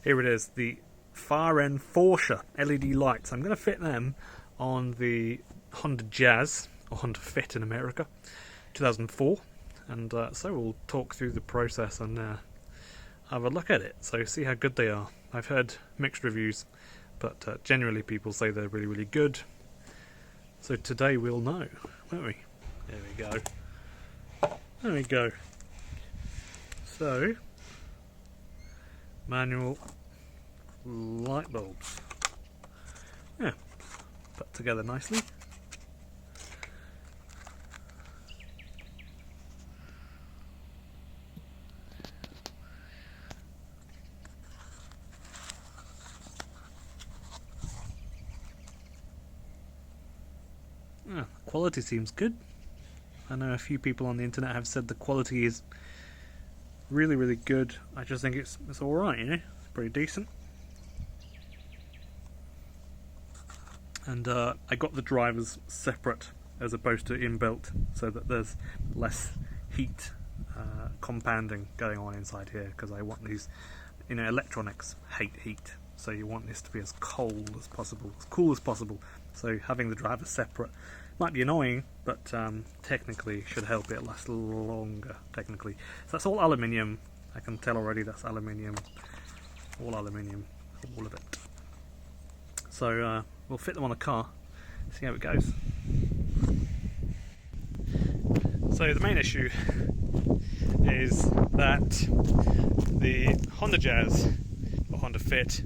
Here it is, the Fahren Forscher LED lights. I'm going to fit them on the Honda Jazz, or Honda Fit in America, 2004. And so we'll talk through the process and have a look at it, so see how good they are. I've heard mixed reviews, but generally people say they're really, really good. So today we'll know, won't we? There we go. There we go. So, manual light bulbs. Yeah, put together nicely. Quality seems good. I know a few people on the internet have said the quality is really, really good. I just think it's alright, you know, it's pretty decent. And I got the drivers separate as opposed to inbuilt, so that there's less heat compounding going on inside here, because I want these, you know, electronics hate heat, so you want this to be as cold as possible, as cool as possible. So having the drivers separate might be annoying, but technically should help it last longer, technically. So that's all aluminium. I can tell already that's aluminium. All aluminium, all of it. So we'll fit them on a car, see how it goes. So the main issue is that the Honda Jazz, or Honda Fit,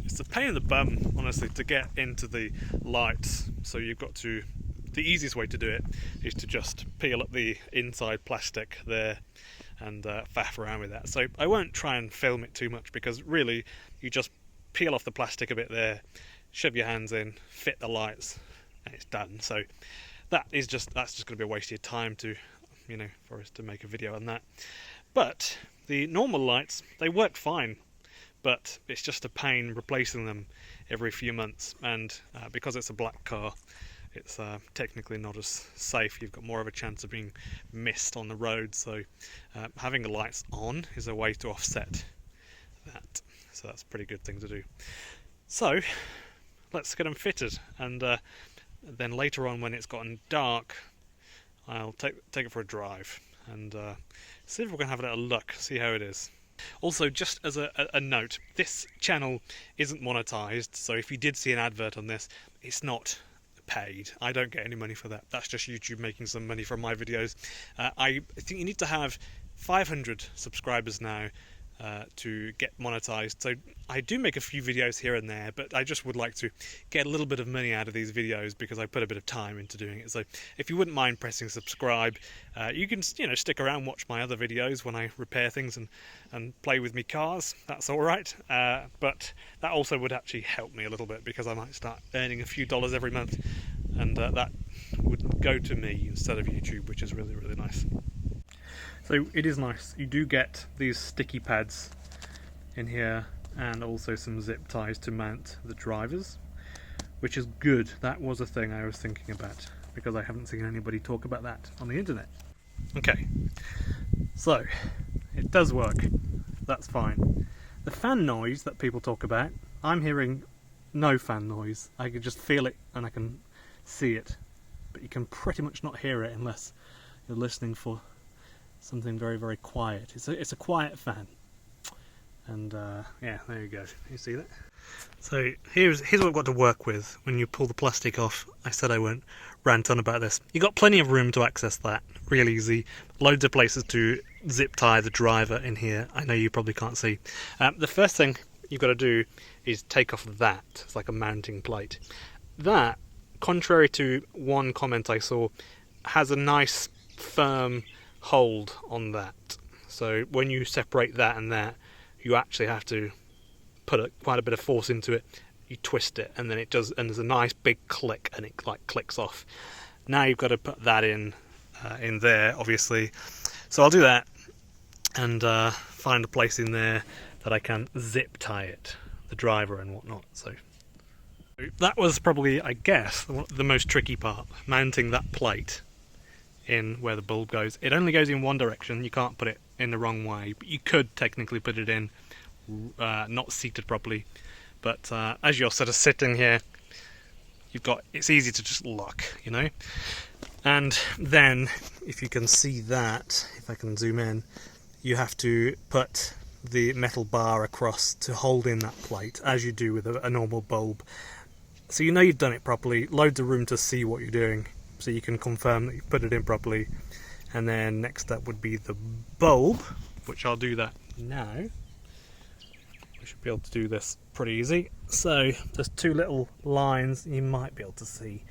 it's a pain in the bum, honestly, to get into the lights. So you've got to, the easiest way to do it is to just peel up the inside plastic there and faff around with that. So I won't try and film it too much, because really you just peel off the plastic a bit there, shove your hands in, fit the lights, and it's done. So that's just going to be a waste of your time to, you know, for us to make a video on that. But the normal lights, they work fine, but it's just a pain replacing them every few months, and because it's a black car, it's technically not as safe. You've got more of a chance of being missed on the road, so having the lights on is a way to offset that. So that's a pretty good thing to do. So let's get them fitted, and then later on, when it's gotten dark, I'll take it for a drive and see if we can have a little look, see how it is. Also, just as a note, this channel isn't monetized, so if you did see an advert on this, it's not paid. I don't get any money for that. That's just YouTube making some money from my videos. I think you need to have 500 subscribers now to get monetized. So I do make a few videos here and there, but I just would like to get a little bit of money out of these videos because I put a bit of time into doing it. So if you wouldn't mind pressing subscribe, you can, you know, stick around, watch my other videos when I repair things and play with me cars. That's all right. But that also would actually help me a little bit, because I might start earning a few dollars every month, and that would go to me instead of YouTube, which is really, really nice. So it is nice. You do get these sticky pads in here, and also some zip ties to mount the drivers, which is good. That was a thing I was thinking about, because I haven't seen anybody talk about that on the internet. Okay, so it does work. That's fine. The fan noise that people talk about, I'm hearing no fan noise. I can just feel it and I can see it, but you can pretty much not hear it unless you're listening for something very, very quiet. It's a quiet fan, and yeah, there you go. You see that? So here's what I've got to work with when you pull the plastic off. I said I won't rant on about this. You got plenty of room to access that, real easy. Loads of places to zip tie the driver in here. I know you probably can't see. The first thing you've got to do is take off that. It's like a mounting plate. That, contrary to one comment I saw, has a nice firm hold on that. So when you separate that and that, you actually have to put quite a bit of force into it. You twist it, and then it does, and there's a nice big click, and it like clicks off. Now you've got to put that in there, obviously. So I'll do that and find a place in there that I can zip tie it, the driver and whatnot. So that was probably, I guess, the most tricky part, mounting that plate in where the bulb goes. It only goes in one direction. You can't put it in the wrong way, but you could technically put it in not seated properly. But as you're sort of sitting here, it's easy to just lock, you know. And then, if you can see that, if I can zoom in, you have to put the metal bar across to hold in that plate, as you do with a normal bulb. So you know you've done it properly, loads of room to see what you're doing, so you can confirm that you've put it in properly. And then next up would be the bulb, which I'll do that now. We should be able to do this pretty easy. So there's two little lines you might be able to see,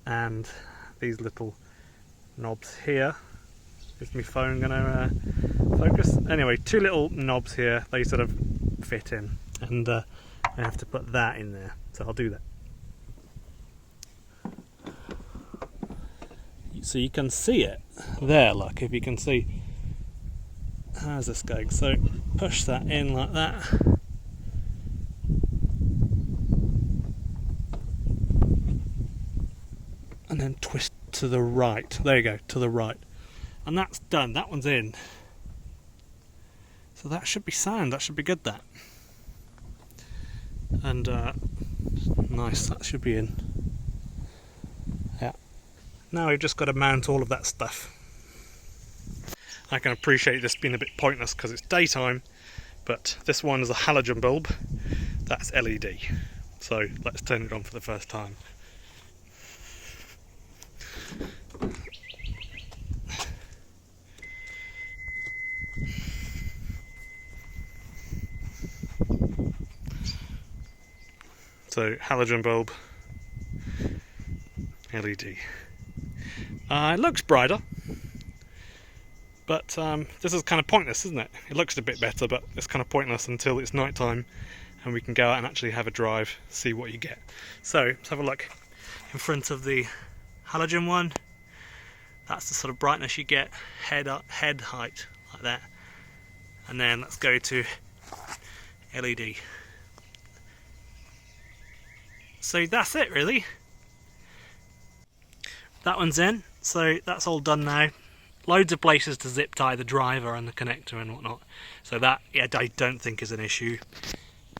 and these little knobs here. Is my phone going to focus? Anyway, two little knobs here, they sort of fit in, and I have to put that in there, so I'll do that. So you can see it there, look, if you can see. How's this going? So push that in like that. And then twist to the right. There you go, to the right. And that's done, that one's in. So that should be sound, that should be good, that. And nice, that should be in. Yeah. Now we've just got to mount all of that stuff. I can appreciate this being a bit pointless because it's daytime, but this one is a halogen bulb, that's LED. So let's turn it on for the first time. So halogen bulb, LED. It looks brighter, but this is kind of pointless, isn't it? It looks a bit better, but it's kind of pointless until it's night time and we can go out and actually have a drive, see what you get. So let's have a look in front of the halogen one. That's the sort of brightness you get, head height like that. And then let's go to LED. So that's it really. That one's in, so that's all done now. Loads of places to zip tie the driver and the connector and whatnot. So that, yeah, I don't think is an issue.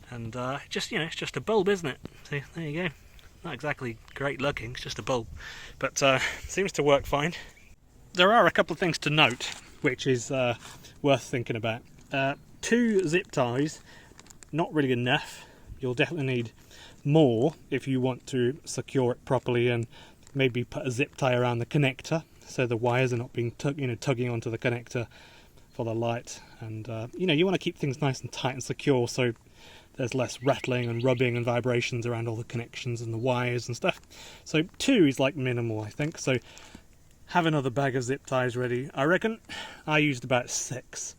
And just, you know, it's just a bulb, isn't it? See, there you go. Not exactly great looking, it's just a bulb. But seems to work fine. There are a couple of things to note, which is worth thinking about. 2 zip ties, not really enough. You'll definitely need more if you want to secure it properly, and maybe put a zip tie around the connector so the wires are not being tugging onto the connector for the light. And you know, you want to keep things nice and tight and secure so there's less rattling and rubbing and vibrations around all the connections and the wires and stuff. So 2 is like minimal, I think. So have another bag of zip ties ready. I reckon I used about 6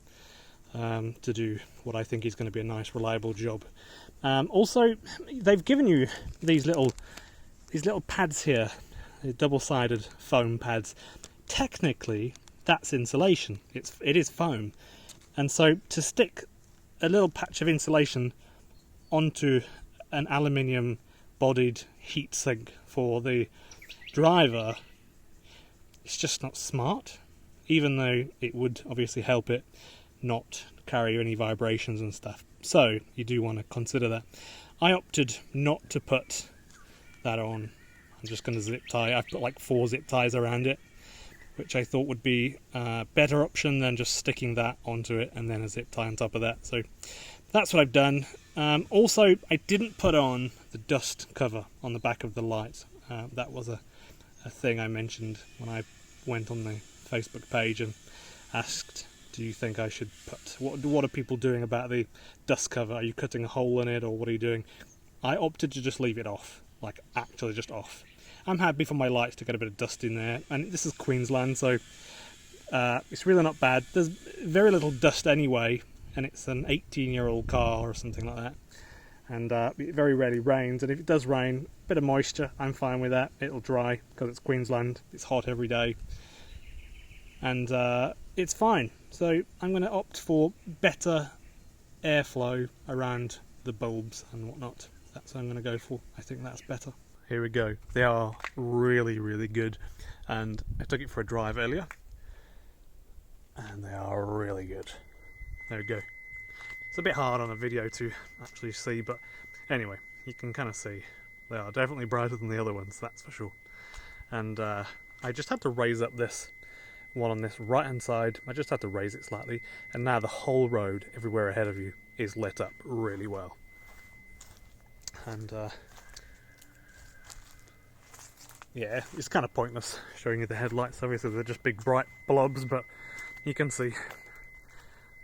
to do what I think is going to be a nice reliable job. Also, they've given you these little pads here, double-sided foam pads. Technically, that's insulation. It is foam, and so to stick a little patch of insulation onto an aluminium-bodied heatsink for the driver, it's just not smart. Even though it would obviously help it not carry any vibrations and stuff. So you do want to consider that. I opted not to put that on. I'm just going to zip tie. I've put like 4 zip ties around it, which I thought would be a better option than just sticking that onto it and then a zip tie on top of that. So that's what I've done. Also, I didn't put on the dust cover on the back of the light. That was a thing I mentioned when I went on the Facebook page and asked, do you think I should put, what are people doing about the dust cover? Are you cutting a hole in it, or what are you doing? I opted to just leave it off, like actually just off. I'm happy for my lights to get a bit of dust in there, and this is Queensland, so it's really not bad. There's very little dust anyway, and it's an 18-year-old car or something like that, and it very rarely rains, and if it does rain, a bit of moisture, I'm fine with that. It'll dry because it's Queensland, it's hot every day, and it's fine. So I'm going to opt for better airflow around the bulbs and whatnot. That's what I'm going to go for. I think that's better. Here we go. They are really, really good. And I took it for a drive earlier. And they are really good. There we go. It's a bit hard on a video to actually see, but anyway, you can kind of see they are definitely brighter than the other ones, that's for sure. And I just had to raise up this one on this right hand side. I just had to raise it slightly, and now the whole road everywhere ahead of you is lit up really well. And yeah, it's kind of pointless showing you the headlights. Obviously they're just big bright blobs, but you can see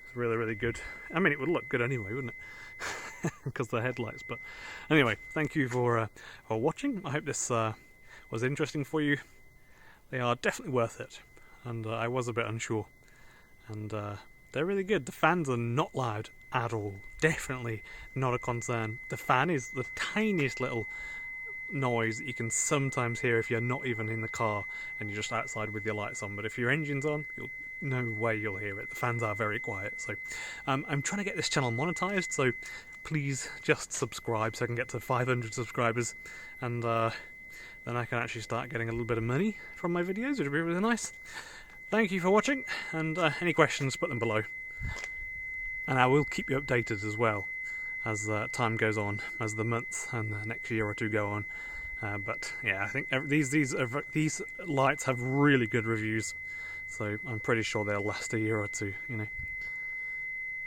it's really, really good. I mean, it would look good anyway, wouldn't it? Because the headlights. But anyway, thank you for watching. I hope this was interesting for you. They are definitely worth it, and I was a bit unsure, and they're really good. The fans are not loud at all, definitely not a concern. The fan is the tiniest little noise that you can sometimes hear if you're not even in the car and you're just outside with your lights on, but if your engine's on, no way you'll hear it. The fans are very quiet. So I'm trying to get this channel monetized, so please just subscribe so I can get to 500 subscribers, and then I can actually start getting a little bit of money from my videos, which would be really nice. Thank you for watching, and any questions, put them below. And I will keep you updated as well as time goes on, as the months and the next year or two go on. But yeah, I think these lights have really good reviews, so I'm pretty sure they'll last a year or two, you know.